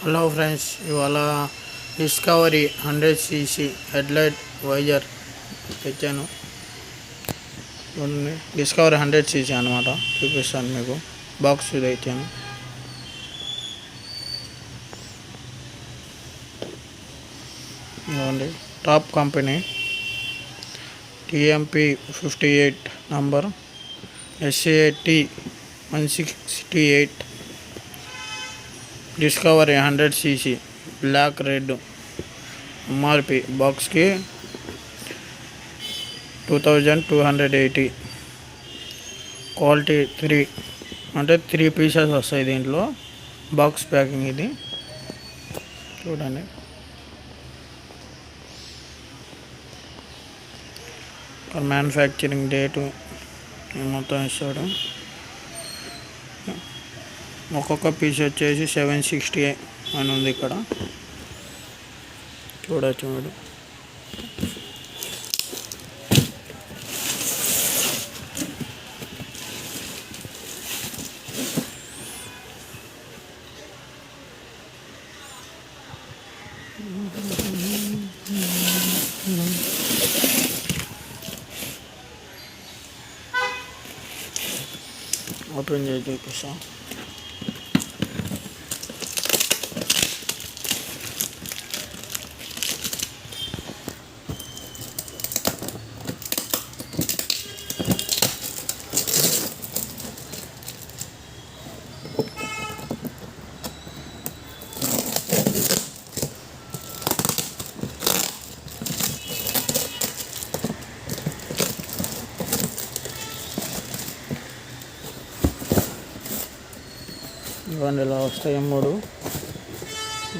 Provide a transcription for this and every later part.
Hello friends, ఇవాళ Discovery 100cc headlight visor తెచ్చాను. Discovery 100cc అనమాట. చూపిస్తాను మీకు. బాక్స్ తెచ్చాను. ఇవ్వండి, top company TMP 58 number, SAT 168, Discovery 100cc black red. MRP బాక్స్కి 2280. క్వాలిటీ 3 అంటే 3 పీసెస్ వస్తాయి దీంట్లో. బాక్స్ ప్యాకింగ్ ఇది చూడండి. మ్యానుఫ్యాక్చరింగ్ డేటు మొత్తం ఇస్తాడు. ఒక్కొక్క పీస్ వచ్చేసి 760 అని ఉంది ఇక్కడ. చూడొచ్చు మీరు. ఓపెన్ చేసి చూపిస్తాం. ఇవన్నీ ఇలా వస్తాయి. 3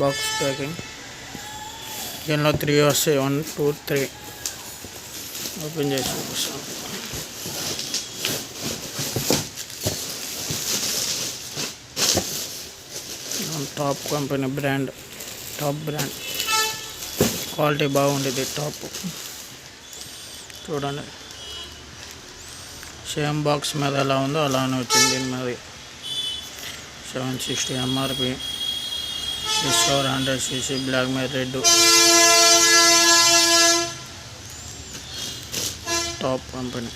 బాక్స్ ప్యాకింగ్. దీనిలో 3 వస్తాయి. 1, 2, 3. ఓపెన్ చేసి చూపిస్తాను. Top company brand, top brand. Quality బాగుండేది. టాప్ చూడండి. సేమ్ బాక్స్ మీద ఎలా ఉందో అలానే వచ్చింది. దీని మీద 760 MRP, డిస్కవర్ 100cc బ్లాక్ మీద రెడ్. Top company.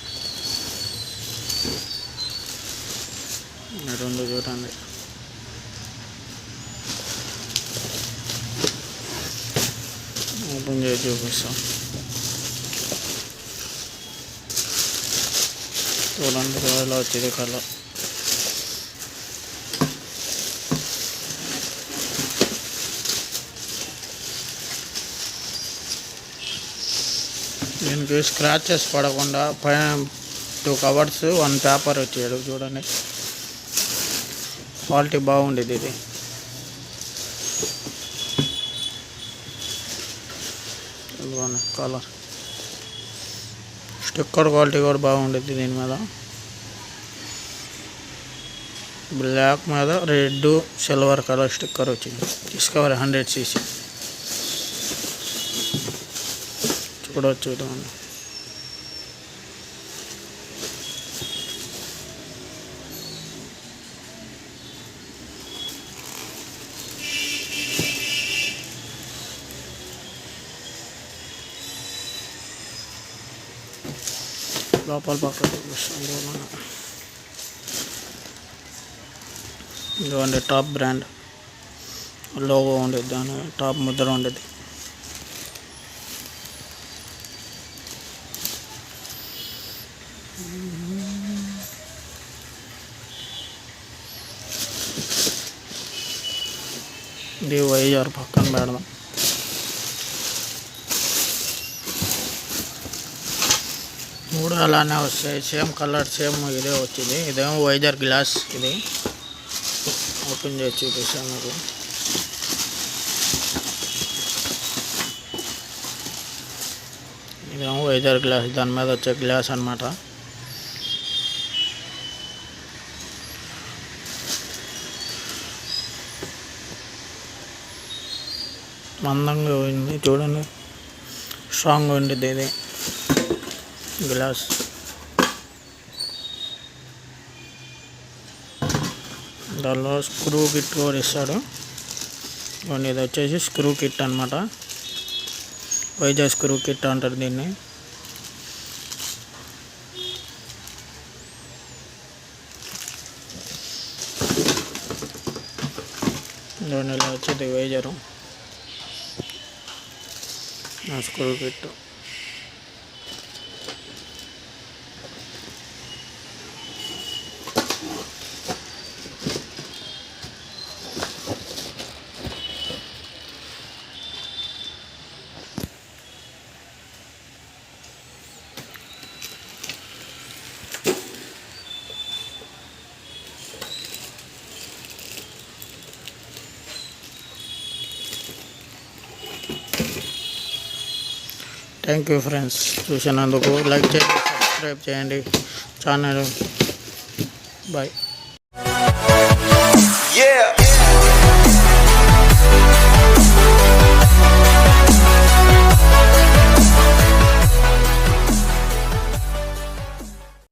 రెండు చూడండి. ఓపెన్ చేసి చూపిస్తాం. చూడండి ఎలా వచ్చింది కలర్. దీనికి స్క్రాచెస్ పడకుండా పైన 2 కవర్స్ 1 పేపర్ వచ్చాడు. చూడండి, క్వాలిటీ బాగుండేది ఇది. కలర్ స్టిక్కర్ క్వాలిటీ కూడా బాగుండేది. దీని మీద బ్లాక్ మీద రెడ్ సిల్వర్ కలర్ స్టిక్కర్ వచ్చింది. డిస్కవరీ 100cc చూడవచ్చు. లోపల పక్క చూపిస్తుంది. ఇదిగోండి, టాప్ బ్రాండ్ లోగో ఉండేది. దాని టాప్ ముద్ర ఉండేది. ఇది వైజాగ్ పక్కన పెడదాం. మూడు అలానే వస్తాయి. సేమ్ కలర్, సేమ్ ఇదే వచ్చింది. ఇదేమో వైజాగ్ గ్లాస్. ఇది ఓపెన్ చేసి చూపిస్తాను మీకు. ఇదేమో వైజాగ్ గ్లాస్. దాని మీద వచ్చే గ్లాస్ అన్నమాట. మందంగా ఉంది చూడండి. స్ట్రాంగ్ ఉండేది ఇది గ్లాస్. దానిలో స్క్రూ గిట్ కూడా ఇస్తాడు. ఇది వచ్చేసి స్క్రూ కిట్ అనమాట. వైజాగ్ స్క్రూ కిట్ అంటారు దీన్ని. ఇలా వచ్చేది visor screw kit. Thank you friends, చూసినందుకు లైక్ చేయండి, సబ్స్క్రైబ్ చేయండి ఛానల్. బాయ్.